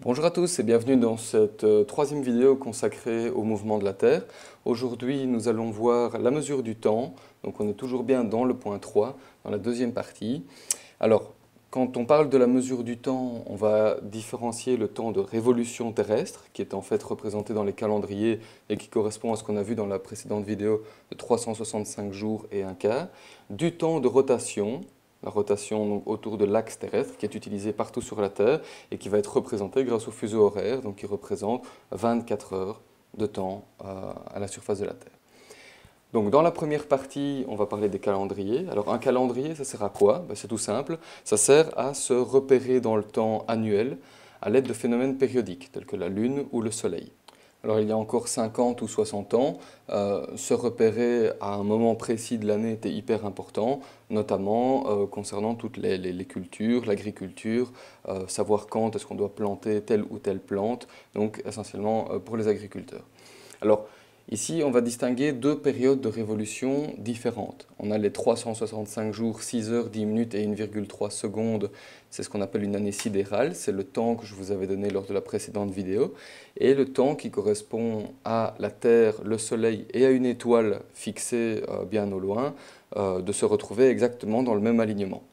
Bonjour à tous et bienvenue dans cette troisième vidéo consacrée au mouvement de la Terre. Aujourd'hui, nous allons voir la mesure du temps. Donc on est toujours bien dans le point 3, dans la deuxième partie. Alors, quand on parle de la mesure du temps, on va différencier le temps de révolution terrestre, qui est en fait représenté dans les calendriers et qui correspond à ce qu'on a vu dans la précédente vidéo de 365 jours et un quart, du temps de rotation, la rotation donc, autour de l'axe terrestre qui est utilisé partout sur la Terre et qui va être représenté grâce au fuseau horaire, donc qui représente 24 heures de temps à la surface de la Terre. Donc dans la première partie, on va parler des calendriers. Alors un calendrier, ça sert à quoi? C'est tout simple, ça sert à se repérer dans le temps annuel à l'aide de phénomènes périodiques tels que la Lune ou le Soleil. Alors il y a encore 50 ou 60 ans, se repérer à un moment précis de l'année était hyper important, notamment concernant toutes les cultures, l'agriculture, savoir quand est-ce qu'on doit planter telle ou telle plante, donc essentiellement pour les agriculteurs. Alors ici, on va distinguer deux périodes de révolution différentes. On a les 365 jours, 6 heures, 10 minutes et 1,3 secondes. C'est ce qu'on appelle une année sidérale. C'est le temps que je vous avais donné lors de la précédente vidéo. Et le temps qui correspond à la Terre, le Soleil et à une étoile fixée bien au loin, de se retrouver exactement dans le même alignement.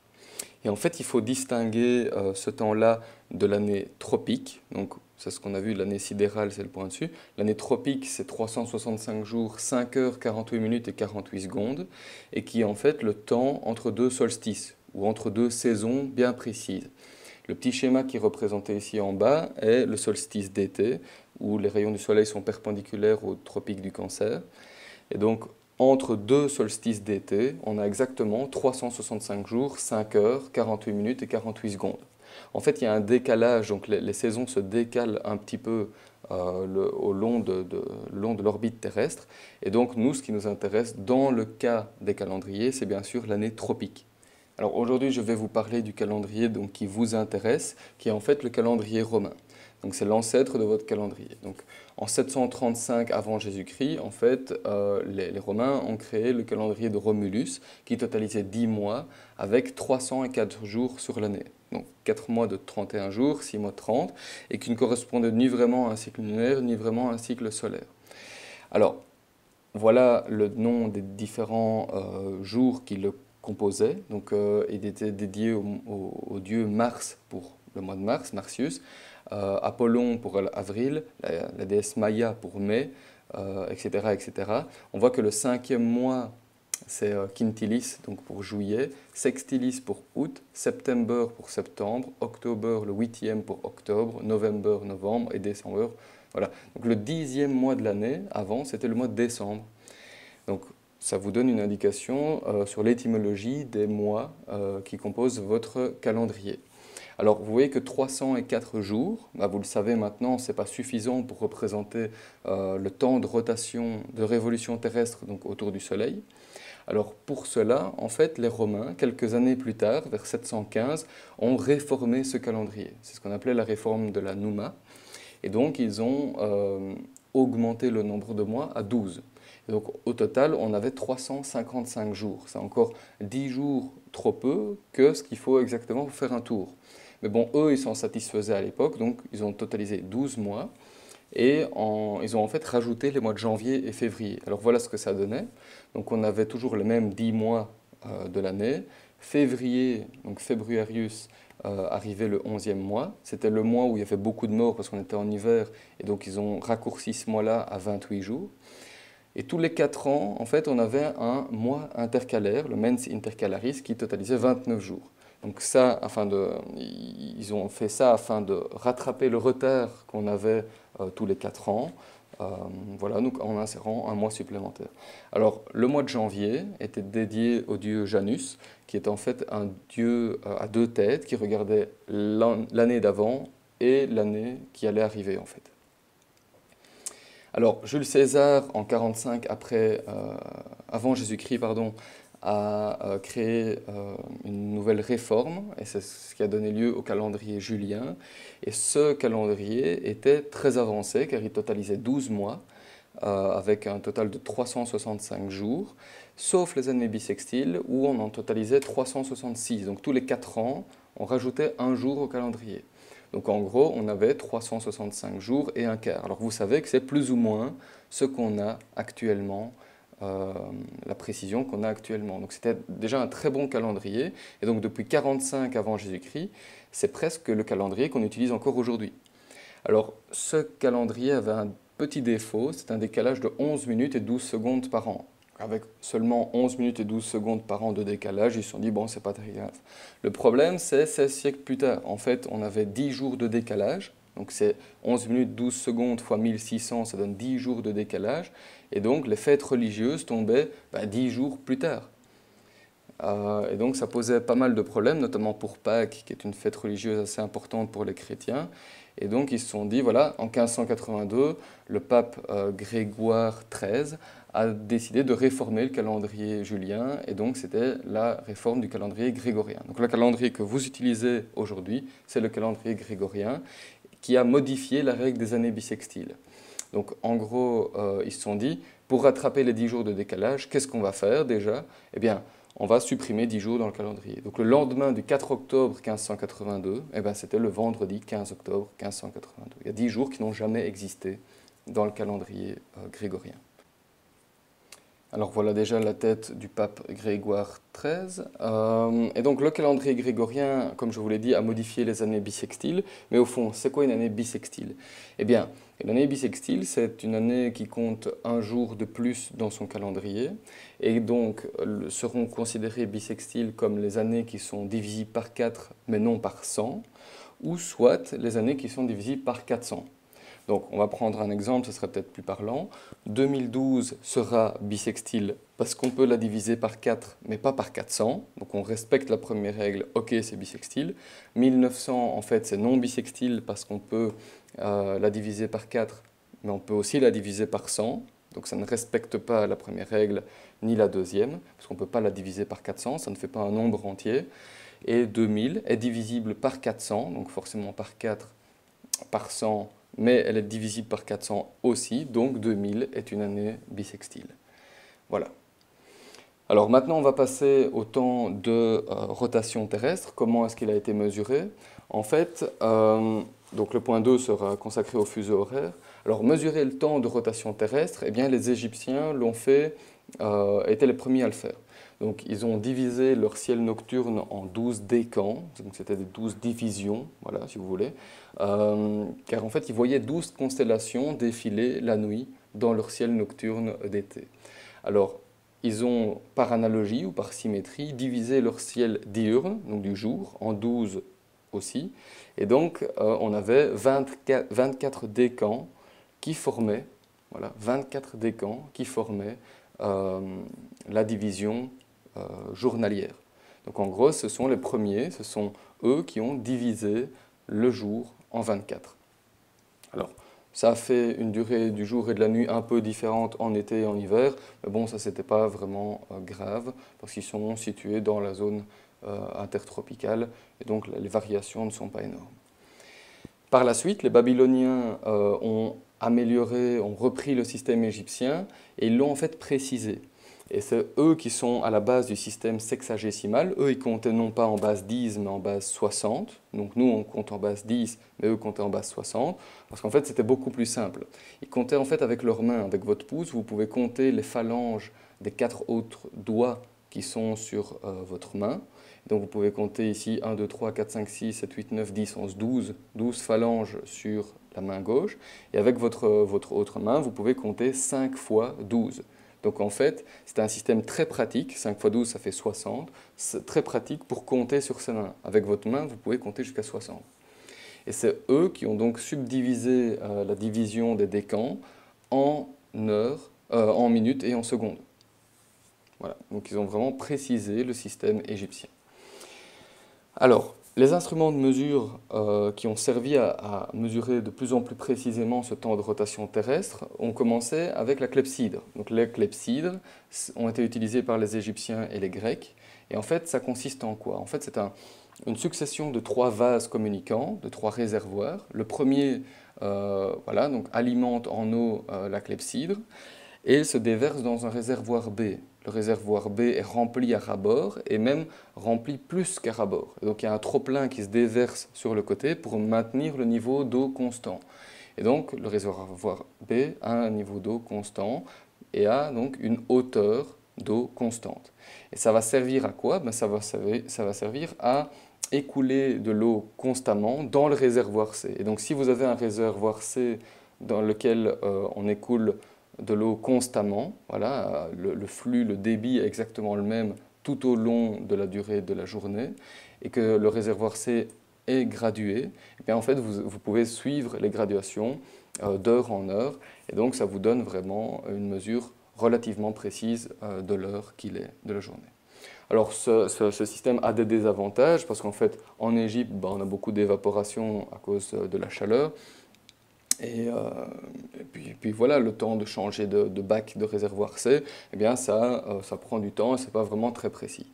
Et en fait, il faut distinguer ce temps-là de l'année tropique. Donc, c'est ce qu'on a vu, l'année sidérale, c'est le point dessus. L'année tropique, c'est 365 jours, 5 heures, 48 minutes et 48 secondes, et qui est en fait le temps entre deux solstices, ou entre deux saisons bien précises. Le petit schéma qui est représenté ici en bas est le solstice d'été, où les rayons du soleil sont perpendiculaires au tropique du Cancer. Et donc, entre deux solstices d'été, on a exactement 365 jours, 5 heures, 48 minutes et 48 secondes. En fait, il y a un décalage, donc les saisons se décalent un petit peu au long de l'orbite terrestre. Et donc, nous, ce qui nous intéresse dans le cas des calendriers, c'est bien sûr l'année tropique. Alors aujourd'hui, je vais vous parler du calendrier donc, qui vous intéresse, qui est en fait le calendrier romain. Donc c'est l'ancêtre de votre calendrier. Donc en 735 avant Jésus-Christ, en fait, les Romains ont créé le calendrier de Romulus, qui totalisait 10 mois, avec 304 jours sur l'année. Donc 4 mois de 31 jours, 6 mois de 30, et qui ne correspondait ni vraiment à un cycle lunaire, ni vraiment à un cycle solaire. Alors, voilà le nom des différents jours qui le composaient. Donc, il était dédié au dieu Mars pour le mois de mars, Martius, Apollon pour avril, la déesse Maya pour mai, etc., etc. On voit que le cinquième mois, c'est Quintilis, donc pour juillet, Sextilis pour août, September pour septembre, October le huitième pour octobre, November, novembre et December. Voilà. Donc le 10e mois de l'année, avant, c'était le mois de décembre. Donc ça vous donne une indication sur l'étymologie des mois qui composent votre calendrier. Alors, vous voyez que 304 jours, vous le savez maintenant, ce n'est pas suffisant pour représenter le temps de rotation, de révolution terrestre donc autour du Soleil. Alors, pour cela, en fait, les Romains, quelques années plus tard, vers 715, ont réformé ce calendrier. C'est ce qu'on appelait la réforme de la Nouma. Et donc, ils ont augmenté le nombre de mois à 12. Et donc, au total, on avait 355 jours. C'est encore 10 jours trop peu que ce qu'il faut exactement pour faire un tour. Mais bon, eux, ils s'en satisfaisaient à l'époque, donc ils ont totalisé 12 mois et ils ont en fait rajouté les mois de janvier et février. Alors voilà ce que ça donnait. Donc on avait toujours les mêmes 10 mois de l'année. Février, donc Februarius, arrivait le 11e mois. C'était le mois où il y avait beaucoup de morts parce qu'on était en hiver et donc ils ont raccourci ce mois-là à 28 jours. Et tous les 4 ans, en fait, on avait un mois intercalaire, le mens intercalaris, qui totalisait 29 jours. Donc ça, ils ont fait ça afin de rattraper le retard qu'on avait tous les 4 ans, voilà, donc en insérant un mois supplémentaire. Alors, le mois de janvier était dédié au dieu Janus, qui est en fait un dieu à deux têtes, qui regardait l'année d'avant et l'année qui allait arriver, en fait. Alors, Jules César, en 45 avant Jésus-Christ, pardon, a créé une nouvelle réforme, et c'est ce qui a donné lieu au calendrier julien. Et ce calendrier était très avancé, car il totalisait 12 mois, avec un total de 365 jours, sauf les années bissextiles, où on en totalisait 366. Donc tous les 4 ans, on rajoutait un jour au calendrier. Donc en gros, on avait 365 jours et un quart. Alors vous savez que c'est plus ou moins ce qu'on a actuellement, la précision qu'on a actuellement. Donc c'était déjà un très bon calendrier. Et donc depuis 45 avant Jésus-Christ, c'est presque le calendrier qu'on utilise encore aujourd'hui. Alors ce calendrier avait un petit défaut, c'est un décalage de 11 minutes et 12 secondes par an. Avec seulement 11 minutes et 12 secondes par an de décalage, ils se sont dit, bon, c'est pas très grave. Le problème, c'est 16 siècles plus tard. En fait, on avait 10 jours de décalage. Donc c'est 11 minutes 12 secondes fois 1600, ça donne 10 jours de décalage. Et donc les fêtes religieuses tombaient 10 jours plus tard. Et donc ça posait pas mal de problèmes, notamment pour Pâques, qui est une fête religieuse assez importante pour les chrétiens. Et donc ils se sont dit, voilà, en 1582, le pape Grégoire XIII a décidé de réformer le calendrier julien, et donc c'était la réforme du calendrier grégorien. Donc le calendrier que vous utilisez aujourd'hui, c'est le calendrier grégorien, qui a modifié la règle des années bissextiles. Donc en gros, ils se sont dit, pour rattraper les 10 jours de décalage, qu'est-ce qu'on va faire déjà? Eh bien, on va supprimer 10 jours dans le calendrier. Donc le lendemain du 4 octobre 1582, eh ben, c'était le vendredi 15 octobre 1582. Il y a 10 jours qui n'ont jamais existé dans le calendrier grégorien. Alors voilà déjà la tête du pape Grégoire XIII. Et donc le calendrier grégorien, comme je vous l'ai dit, a modifié les années bissextiles. Mais au fond, c'est quoi une année bissextile? Eh bien, une année bissextile, c'est une année qui compte un jour de plus dans son calendrier. Et donc seront considérées bissextiles comme les années qui sont divisibles par 4, mais non par 100, ou soit les années qui sont divisibles par 400. Donc on va prendre un exemple, ce serait peut-être plus parlant. 2012 sera bissextile parce qu'on peut la diviser par 4, mais pas par 400. Donc on respecte la première règle, ok c'est bissextile. 1900 en fait c'est non bissextile parce qu'on peut la diviser par 4, mais on peut aussi la diviser par 100. Donc ça ne respecte pas la première règle ni la deuxième, parce qu'on ne peut pas la diviser par 400, ça ne fait pas un nombre entier. Et 2000 est divisible par 400, donc forcément par 4, par 100, mais elle est divisible par 400 aussi, donc 2000 est une année bissextile. Voilà. Alors maintenant, on va passer au temps de rotation terrestre. Comment est-ce qu'il a été mesuré? En fait, donc le point 2 sera consacré au fuseau horaire. Alors mesurer le temps de rotation terrestre, eh bien, les Égyptiens l'ont fait, étaient les premiers à le faire. Donc ils ont divisé leur ciel nocturne en 12 décans, donc c'était des 12 divisions, voilà, si vous voulez, car en fait ils voyaient 12 constellations défiler la nuit dans leur ciel nocturne d'été. Alors ils ont, par analogie ou par symétrie, divisé leur ciel diurne, donc du jour, en 12 aussi, et donc on avait 24 décans qui formaient, voilà, 24 décans qui formaient la division journalière. Donc en gros, ce sont les premiers, ce sont eux qui ont divisé le jour en 24. Alors, ça fait une durée du jour et de la nuit un peu différente en été et en hiver, mais bon, ça c'était pas vraiment grave, parce qu'ils sont situés dans la zone intertropicale, et donc les variations ne sont pas énormes. Par la suite, les Babyloniens ont amélioré, ont repris le système égyptien, et ils l'ont en fait précisé. Et c'est eux qui sont à la base du système sexagésimal. Eux, ils comptaient non pas en base 10, mais en base 60. Donc nous, on compte en base 10, mais eux comptaient en base 60. Parce qu'en fait, c'était beaucoup plus simple. Ils comptaient en fait avec leurs mains, avec votre pouce. Vous pouvez compter les phalanges des 4 autres doigts qui sont sur votre main. Donc vous pouvez compter ici 1, 2, 3, 4, 5, 6, 7, 8, 9, 10, 11, 12. 12 phalanges sur la main gauche. Et avec votre autre main, vous pouvez compter 5 fois 12. Donc en fait, c'est un système très pratique, 5 x 12 ça fait 60, c'est très pratique pour compter sur ses mains. Avec votre main, vous pouvez compter jusqu'à 60. Et c'est eux qui ont donc subdivisé la division des décans en heures, en minutes et en secondes. Voilà, donc ils ont vraiment précisé le système égyptien. Alors, les instruments de mesure qui ont servi à mesurer de plus en plus précisément ce temps de rotation terrestre ont commencé avec la clepsydre. Donc les clepsydres ont été utilisés par les Égyptiens et les Grecs. Et en fait, ça consiste en quoi? En fait, c'est une succession de 3 vases communicants, de 3 réservoirs. Le premier voilà, donc alimente en eau la clepsydre et se déverse dans un réservoir B. le réservoir B est rempli à ras-bord et même rempli plus qu'à ras-bord. Donc il y a un trop-plein qui se déverse sur le côté pour maintenir le niveau d'eau constant. Et donc le réservoir B a un niveau d'eau constant et a donc une hauteur d'eau constante. Et ça va servir à quoi? Ça va servir à écouler de l'eau constamment dans le réservoir C. Et donc si vous avez un réservoir C dans lequel on écoule de l'eau constamment, voilà, le flux, le débit est exactement le même tout au long de la durée de la journée, et que le réservoir C est gradué, et bien en fait vous pouvez suivre les graduations d'heure en heure, et donc ça vous donne vraiment une mesure relativement précise de l'heure qu'il est de la journée. Alors ce système a des désavantages parce qu'en fait en Égypte on a beaucoup d'évaporation à cause de la chaleur. Et puis voilà, le temps de changer de bac de réservoir C, eh bien ça prend du temps et ce n'est pas vraiment très précis.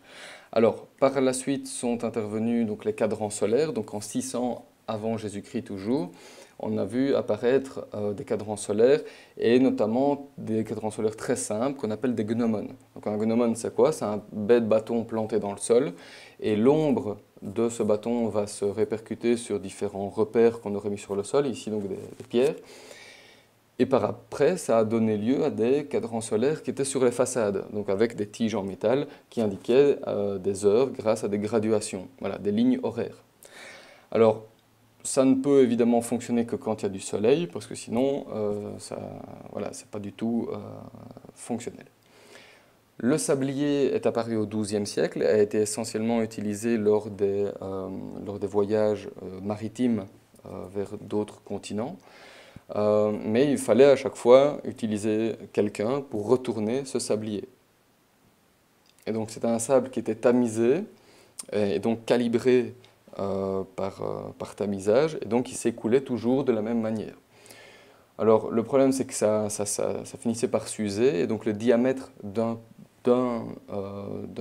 Alors, par la suite sont intervenus donc, les cadrans solaires, donc en 600 avant Jésus-Christ toujours, on a vu apparaître des cadrans solaires et notamment des cadrans solaires très simples qu'on appelle des gnomons. Donc un gnomon c'est quoi? C'est un bête bâton planté dans le sol et l'ombre de ce bâton va se répercuter sur différents repères qu'on aurait mis sur le sol, ici donc des pierres. Et par après, ça a donné lieu à des cadrans solaires qui étaient sur les façades, donc avec des tiges en métal qui indiquaient des heures grâce à des graduations, voilà, des lignes horaires. Alors, ça ne peut évidemment fonctionner que quand il y a du soleil, parce que sinon, voilà, c'est pas du tout fonctionnel. Le sablier est apparu au XIIe siècle, a été essentiellement utilisé lors des voyages maritimes vers d'autres continents. Mais il fallait à chaque fois utiliser quelqu'un pour retourner ce sablier. Et donc c'était un sable qui était tamisé et donc calibré par tamisage, et donc il s'écoulait toujours de la même manière. Alors le problème c'est que ça finissait par s'user, et donc le diamètre d'un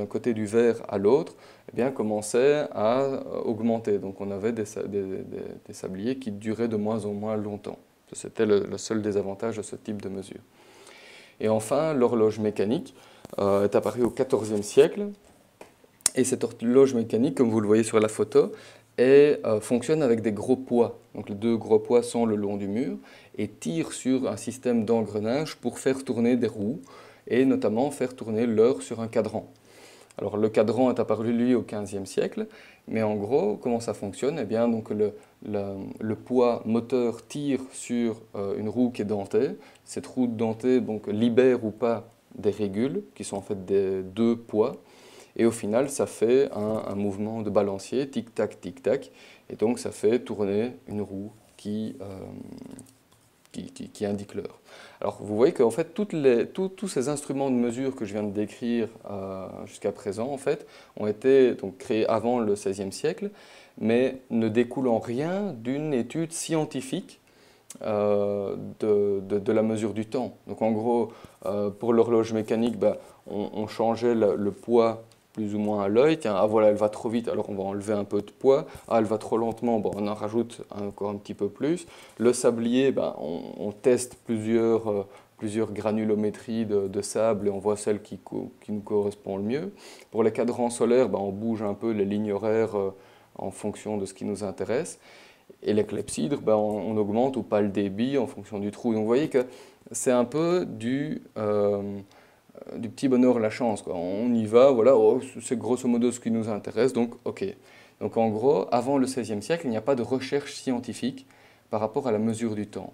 côté du verre à l'autre eh bien, commençait à augmenter. Donc on avait des sabliers qui duraient de moins en moins longtemps. C'était le seul désavantage de ce type de mesure. Et enfin, l'horloge mécanique est apparue au XIVe siècle. Et cette horloge mécanique, comme vous le voyez sur la photo, fonctionne avec des gros poids. Donc les deux gros poids sont le long du mur et tirent sur un système d'engrenage pour faire tourner des roues et notamment faire tourner l'heure sur un cadran. Alors le cadran est apparu lui au XVe siècle, mais en gros, comment ça fonctionne? Eh bien, donc le poids moteur tire sur une roue qui est dentée. Cette roue dentée donc, libère ou pas des régules, qui sont en fait des deux poids. Et au final, ça fait un mouvement de balancier, tic-tac, tic-tac. Et donc, ça fait tourner une roue qui indique l'heure. Alors, vous voyez qu'en fait, tous ces instruments de mesure que je viens de décrire jusqu'à présent, en fait, ont été donc, créés avant le XVIe siècle, mais ne découlent en rien d'une étude scientifique de la mesure du temps. Donc, en gros, pour l'horloge mécanique, on changeait le poids plus ou moins à l'œil. Tiens, ah voilà, elle va trop vite, alors on va enlever un peu de poids. Ah, elle va trop lentement, bon, on en rajoute encore un petit peu plus. Le sablier, on teste plusieurs granulométries de sable et on voit celle qui nous correspond le mieux. Pour les cadrans solaires, on bouge un peu les lignes horaires en fonction de ce qui nous intéresse. Et les clepsydres, on augmente ou pas le débit en fonction du trou. Donc vous voyez que c'est un peu du petit bonheur la chance, quoi. On y va, voilà, oh, c'est grosso modo ce qui nous intéresse, donc ok. Donc en gros, avant le XVIe siècle, il n'y a pas de recherche scientifique par rapport à la mesure du temps.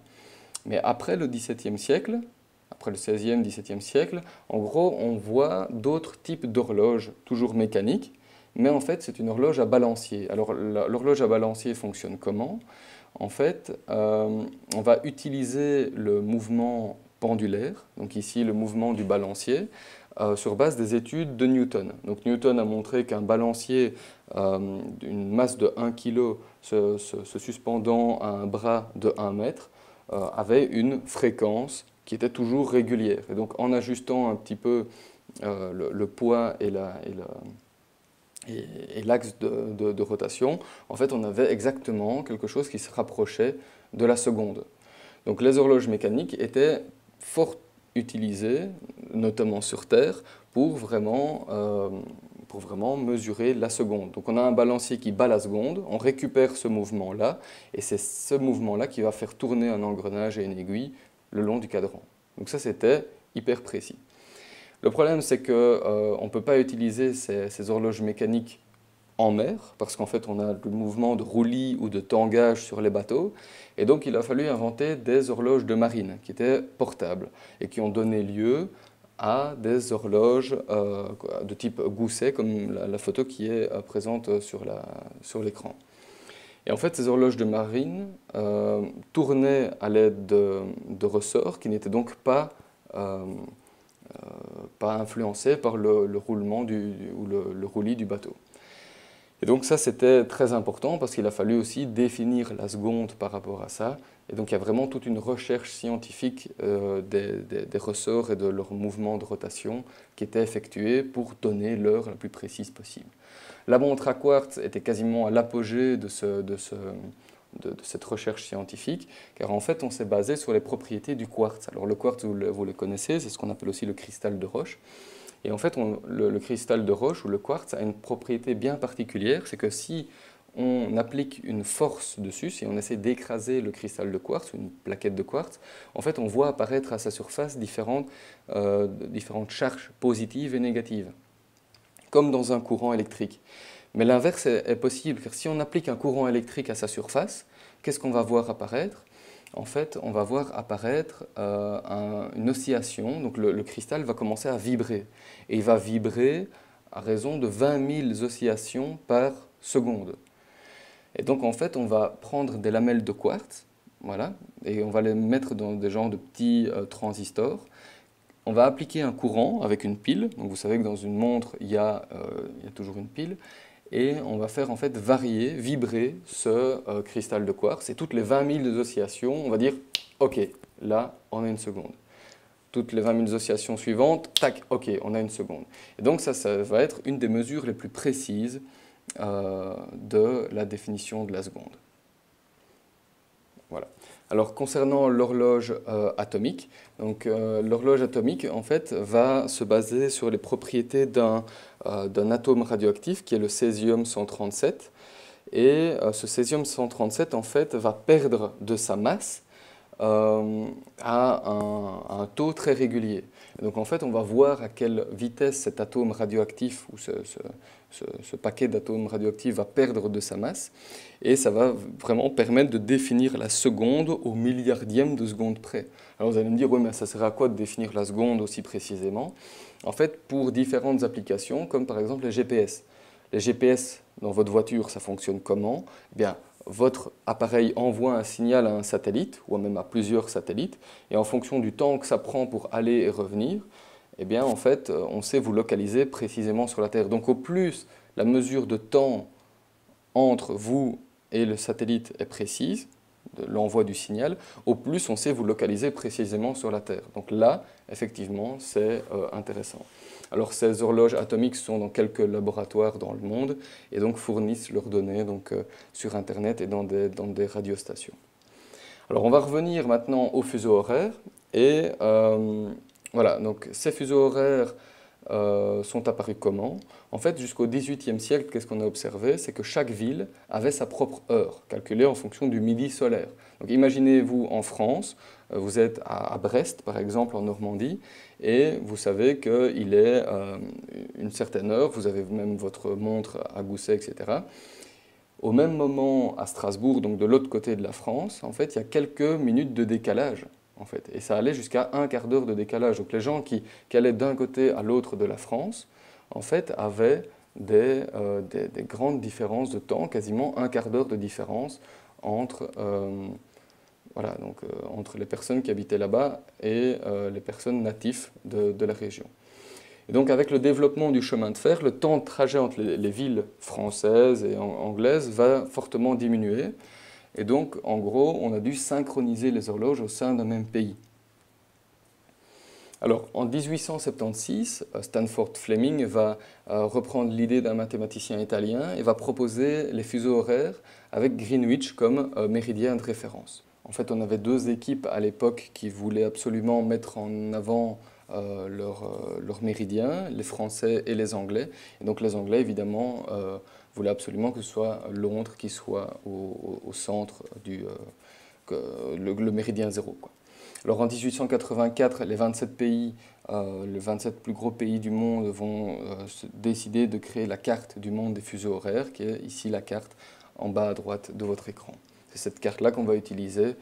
Mais après le XVIIe siècle, après le XVIe, XVIIe siècle, en gros, on voit d'autres types d'horloges, toujours mécaniques, mais en fait, c'est une horloge à balancier. Alors l'horloge à balancier fonctionne comment? En fait, on va utiliser le mouvement pendulaire, donc ici le mouvement du balancier, sur base des études de Newton. Donc Newton a montré qu'un balancier d'une masse de 1 kg se suspendant à un bras de 1 mètre avait une fréquence qui était toujours régulière. Et donc en ajustant un petit peu le poids et l'axe de rotation, en fait on avait exactement quelque chose qui se rapprochait de la seconde. Donc les horloges mécaniques étaient utilisés, notamment sur Terre, pour vraiment mesurer la seconde. Donc on a un balancier qui bat la seconde, on récupère ce mouvement-là, et c'est ce mouvement-là qui va faire tourner un engrenage et une aiguille le long du cadran. Donc ça, c'était hyper précis. Le problème, c'est qu'on ne peut pas utiliser ces horloges mécaniques en mer, parce qu'en fait, on a le mouvement de roulis ou de tangage sur les bateaux, et donc il a fallu inventer des horloges de marine qui étaient portables et qui ont donné lieu à des horloges de type gousset, comme la photo qui est présente sur l'écran. Et en fait, ces horloges de marine tournaient à l'aide de ressorts qui n'étaient donc pas influencés par le roulement ou le roulis du bateau. Et donc ça, c'était très important parce qu'il a fallu aussi définir la seconde par rapport à ça. Et donc il y a vraiment toute une recherche scientifique des ressorts et de leur mouvement de rotation qui était effectuée pour donner l'heure la plus précise possible. La montre à quartz était quasiment à l'apogée de cette recherche scientifique, car en fait on s'est basé sur les propriétés du quartz. Alors le quartz, vous le connaissez, c'est ce qu'on appelle aussi le cristal de roche. Et en fait, le cristal de roche ou le quartz a une propriété bien particulière, c'est que si on applique une force dessus, si on essaie d'écraser le cristal de quartz ou une plaquette de quartz, en fait, on voit apparaître à sa surface différentes charges positives et négatives, comme dans un courant électrique. Mais l'inverse est possible, car si on applique un courant électrique à sa surface, qu'est-ce qu'on va voir apparaître ? En fait, on va voir apparaître une oscillation, donc le cristal va commencer à vibrer. Et il va vibrer à raison de 20 000 oscillations par seconde. Et donc, en fait, on va prendre des lamelles de quartz, voilà, et on va les mettre dans des genres de petits transistors. On va appliquer un courant avec une pile. Donc, vous savez que dans une montre, il y a toujours une pile. Et on va faire en fait varier, vibrer ce cristal de quartz. Et toutes les 20 000 oscillations, on va dire, OK, là, on a une seconde. Toutes les 20 000 oscillations suivantes, tac, OK, on a une seconde. Et donc ça va être une des mesures les plus précises de la définition de la seconde. Voilà. Alors concernant l'horloge atomique, l'horloge atomique en fait va se baser sur les propriétés d'un atome radioactif qui est le césium-137, et ce césium-137 en fait va perdre de sa masse à un taux très régulier. Et donc en fait on va voir à quelle vitesse cet atome radioactif ou ce paquet d'atomes radioactifs va perdre de sa masse, et ça va vraiment permettre de définir la seconde au milliardième de seconde près. Alors vous allez me dire, oui mais ça sert à quoi de définir la seconde aussi précisément? En fait, pour différentes applications, comme par exemple les GPS. Les GPS dans votre voiture, ça fonctionne comment? Eh bien, votre appareil envoie un signal à un satellite, ou même à plusieurs satellites, et en fonction du temps que ça prend pour aller et revenir, eh bien, en fait, on sait vous localiser précisément sur la Terre. Donc, au plus la mesure de temps entre vous et le satellite est précise, de l'envoi du signal, au plus on sait vous localiser précisément sur la Terre. Donc là, effectivement, c'est intéressant. Alors, ces horloges atomiques sont dans quelques laboratoires dans le monde et donc fournissent leurs données sur Internet et dans des radiostations. Alors, on va revenir maintenant aux fuseaux horaires. Et voilà, donc ces fuseaux horaires sont apparus comment? En fait, jusqu'au XVIIIe siècle, qu'est-ce qu'on a observé? C'est que chaque ville avait sa propre heure, calculée en fonction du midi solaire. Donc imaginez-vous en France, vous êtes à Brest, par exemple, en Normandie, et vous savez qu'il est une certaine heure, vous avez même votre montre à gousset, etc. Au même moment, à Strasbourg, donc de l'autre côté de la France, en fait, il y a quelques minutes de décalage. En fait. Et ça allait jusqu'à un quart d'heure de décalage. Donc les gens qui allaient d'un côté à l'autre de la France, en fait, avaient des grandes différences de temps, quasiment un quart d'heure de différence entre, entre les personnes qui habitaient là-bas et les personnes natives de la région. Et donc avec le développement du chemin de fer, le temps de trajet entre les villes françaises et anglaises va fortement diminuer. Et donc, en gros, on a dû synchroniser les horloges au sein d'un même pays. Alors, en 1876, Stanford Fleming va reprendre l'idée d'un mathématicien italien et va proposer les fuseaux horaires avec Greenwich comme méridien de référence. En fait, on avait deux équipes à l'époque qui voulaient absolument mettre en avant leur méridien, les Français et les Anglais. Et donc les Anglais, évidemment, voulaient absolument que ce soit Londres qui soit au centre le méridien zéro, quoi. Alors en 1884, les 27 pays, les 27 plus gros pays du monde vont décider de créer la carte du monde des fuseaux horaires, qui est ici la carte en bas à droite de votre écran. C'est cette carte-là qu'on va utiliser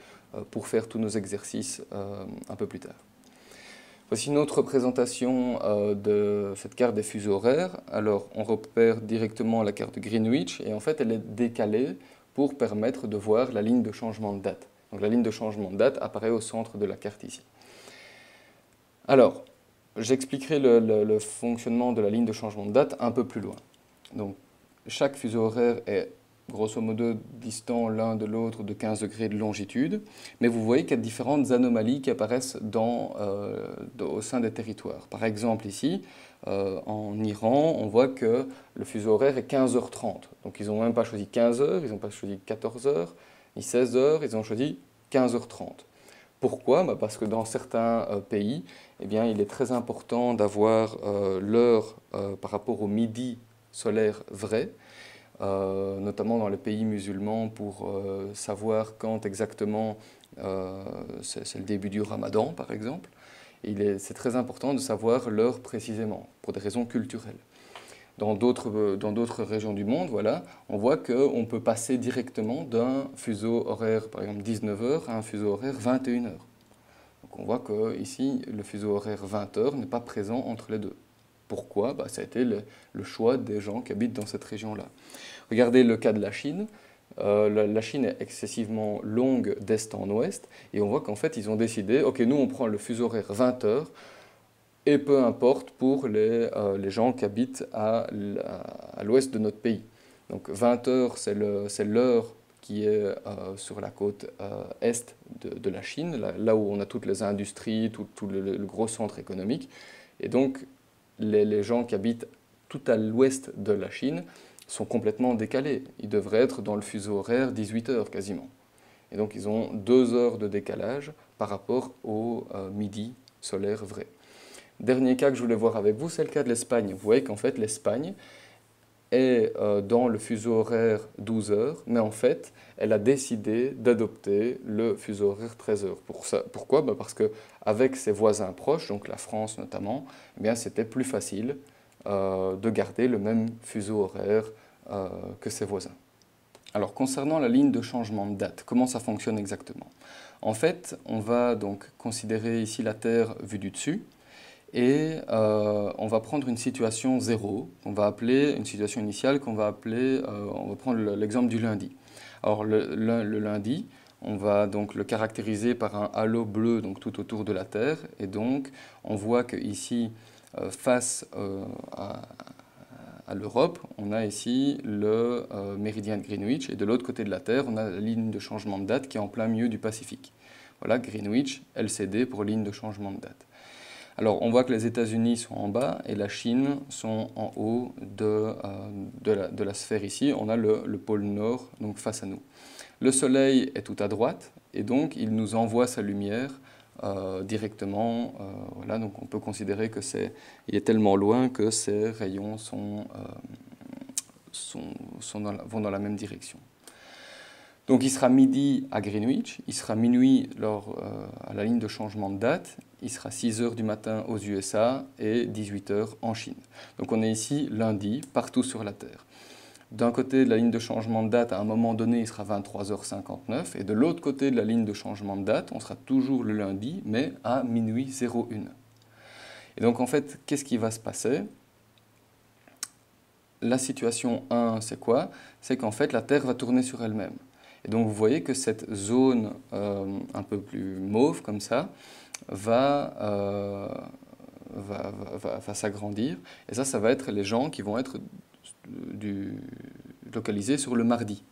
pour faire tous nos exercices un peu plus tard. Voici une autre représentation de cette carte des fuseaux horaires. Alors on repère directement la carte de Greenwich et en fait elle est décalée pour permettre de voir la ligne de changement de date. Donc la ligne de changement de date apparaît au centre de la carte ici. Alors, j'expliquerai le fonctionnement de la ligne de changement de date un peu plus loin. Donc, chaque fuseau horaire est grosso modo distant l'un de l'autre de 15 degrés de longitude, mais vous voyez qu'il y a différentes anomalies qui apparaissent au sein des territoires. Par exemple ici, en Iran, on voit que le fuseau horaire est 15h30. Donc ils n'ont même pas choisi 15h, ils n'ont pas choisi 14h, ni 16h, ils ont choisi 15h30. Pourquoi? Parce que dans certains pays, eh bien, il est très important d'avoir l'heure par rapport au midi solaire vrai, notamment dans les pays musulmans pour savoir quand exactement c'est le début du Ramadan, par exemple. C'est très important de savoir l'heure précisément, pour des raisons culturelles. Dans d'autres régions du monde, voilà, on voit qu'on peut passer directement d'un fuseau horaire, par exemple 19h, à un fuseau horaire 21h. Donc on voit qu'ici, le fuseau horaire 20h n'est pas présent entre les deux. Pourquoi? Ça a été le choix des gens qui habitent dans cette région-là. Regardez le cas de la Chine. La Chine est excessivement longue d'est en ouest, et on voit qu'en fait, ils ont décidé, ok, nous on prend le fuseau horaire 20h, et peu importe pour les gens qui habitent à l'ouest de notre pays. Donc 20 heures, c'est l'heure qui est sur la côte est de la Chine, là où on a toutes les industries, tout le gros centre économique. Et donc les gens qui habitent tout à l'ouest de la Chine sont complètement décalés. Ils devraient être dans le fuseau horaire 18 heures quasiment. Et donc ils ont 2 heures de décalage par rapport au midi solaire vrai. Dernier cas que je voulais voir avec vous, c'est le cas de l'Espagne. Vous voyez qu'en fait, l'Espagne est dans le fuseau horaire 12 heures, mais en fait, elle a décidé d'adopter le fuseau horaire 13 heures. Pourquoi? Parce qu'avec ses voisins proches, donc la France notamment, eh bien, c'était plus facile de garder le même fuseau horaire que ses voisins. Alors, concernant la ligne de changement de date, comment ça fonctionne exactement? En fait, on va donc considérer ici la Terre vue du dessus, et on va prendre une situation 0, qu'on va appeler une situation initiale, qu'on va appeler, on va prendre l'exemple du lundi. Alors le lundi, on va donc le caractériser par un halo bleu donc tout autour de la Terre, et donc on voit qu'ici, face à l'Europe, on a ici le méridien de Greenwich, et de l'autre côté de la Terre, on a la ligne de changement de date qui est en plein milieu du Pacifique. Voilà, Greenwich, LCD pour ligne de changement de date. Alors, on voit que les États-Unis sont en bas et la Chine sont en haut de la sphère ici. On a le pôle nord donc face à nous. Le Soleil est tout à droite et donc il nous envoie sa lumière directement. Voilà, donc on peut considérer que il est tellement loin que ses rayons vont dans la même direction. Donc il sera midi à Greenwich, il sera minuit à la ligne de changement de date, il sera 6 heures du matin aux USA et 18 heures en Chine. Donc on est ici lundi, partout sur la Terre. D'un côté de la ligne de changement de date, à un moment donné, il sera 23h59, et de l'autre côté de la ligne de changement de date, on sera toujours le lundi, mais à minuit 01. Et donc en fait, qu'est-ce qui va se passer? La situation 1, c'est quoi? C'est qu'en fait, la Terre va tourner sur elle-même. Et donc vous voyez que cette zone un peu plus mauve comme ça va s'agrandir. Et ça va être les gens qui vont être localisés sur le mardi.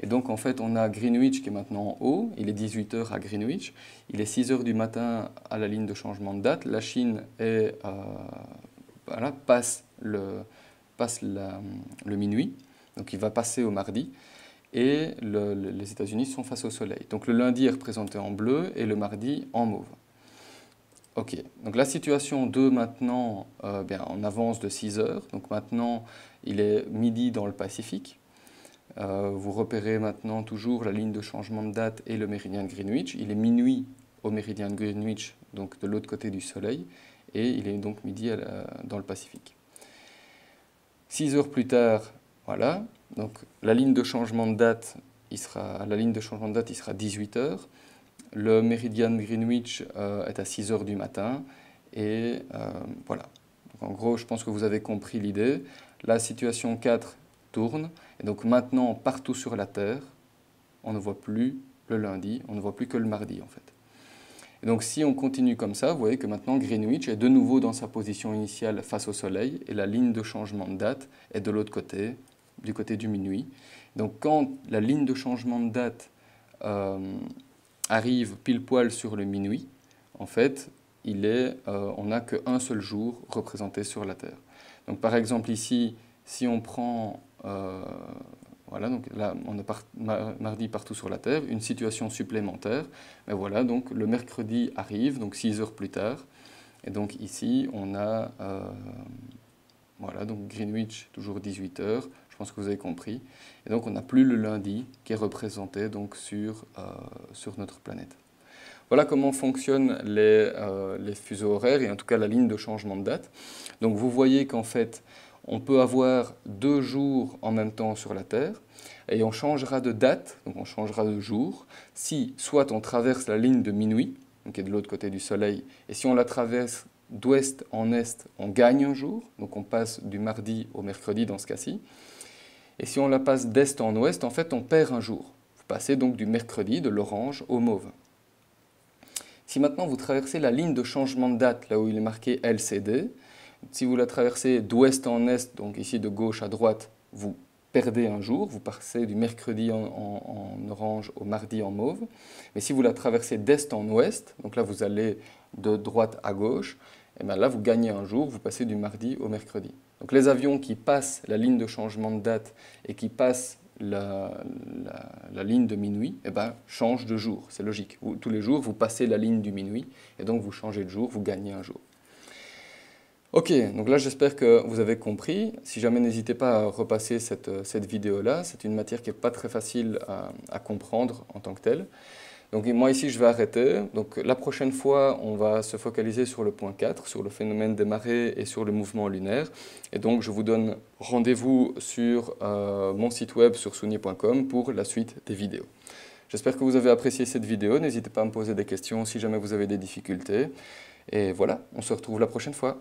Et donc en fait on a Greenwich qui est maintenant en haut, il est 18 h à Greenwich, il est 6 h du matin à la ligne de changement de date, la Chine est, voilà, passe le minuit, donc il va passer au mardi, et les États-Unis sont face au soleil. Donc le lundi est représenté en bleu et le mardi en mauve. Ok, donc la situation 2 maintenant, on avance de 6 heures, donc maintenant il est midi dans le Pacifique. Vous repérez maintenant toujours la ligne de changement de date et le méridien de Greenwich. Il est minuit au méridien de Greenwich, donc de l'autre côté du soleil, et il est donc midi dans le Pacifique. 6 heures plus tard, voilà, donc la ligne de changement de date, il sera 18 heures. Le méridien de Greenwich est à 6 heures du matin, et voilà. Donc, en gros, je pense que vous avez compris l'idée. La situation 4 tourne, et donc maintenant, partout sur la Terre, on ne voit plus le lundi, on ne voit plus que le mardi en fait. Et donc si on continue comme ça, vous voyez que maintenant Greenwich est de nouveau dans sa position initiale face au soleil, et la ligne de changement de date est de l'autre côté, du côté du minuit. Donc quand la ligne de changement de date arrive pile poil sur le minuit, en fait, on n'a qu'un seul jour représenté sur la Terre. Donc par exemple ici, si on prend, voilà, donc là on est mardi partout sur la Terre, une situation supplémentaire, mais voilà, donc le mercredi arrive, donc 6 heures plus tard, et donc ici on a, voilà, donc Greenwich toujours 18 heures, je pense que vous avez compris, et donc on n'a plus le lundi qui est représenté donc sur notre planète. Voilà comment fonctionnent les fuseaux horaires et en tout cas la ligne de changement de date. Donc vous voyez qu'en fait, on peut avoir 2 jours en même temps sur la Terre et on changera de date, donc on changera de jour, si soit on traverse la ligne de minuit, qui est de l'autre côté du Soleil, et si on la traverse d'ouest en est, on gagne un jour, donc on passe du mardi au mercredi dans ce cas-ci, et si on la passe d'est en ouest, en fait on perd un jour. Vous passez donc du mercredi, de l'orange au mauve. Si maintenant vous traversez la ligne de changement de date, là où il est marqué LCD, si vous la traversez d'ouest en est, donc ici de gauche à droite, vous perdez un jour, vous passez du mercredi en orange au mardi en mauve. Mais si vous la traversez d'est en ouest, donc là vous allez de droite à gauche, et bien là vous gagnez un jour, vous passez du mardi au mercredi. Donc les avions qui passent la ligne de changement de date et qui passent la ligne de minuit, eh ben, changent de jour, c'est logique. Tous les jours, vous passez la ligne du minuit, et donc vous changez de jour, vous gagnez un jour. Ok, donc là j'espère que vous avez compris. Si jamais, n'hésitez pas à repasser cette vidéo-là, c'est une matière qui n'est pas très facile à comprendre en tant que telle. Donc moi ici je vais arrêter. Donc la prochaine fois on va se focaliser sur le point 4, sur le phénomène des marées et sur le mouvement lunaire. Et donc je vous donne rendez-vous sur mon site web sur sounier.com pour la suite des vidéos. J'espère que vous avez apprécié cette vidéo. N'hésitez pas à me poser des questions si jamais vous avez des difficultés. Et voilà, on se retrouve la prochaine fois.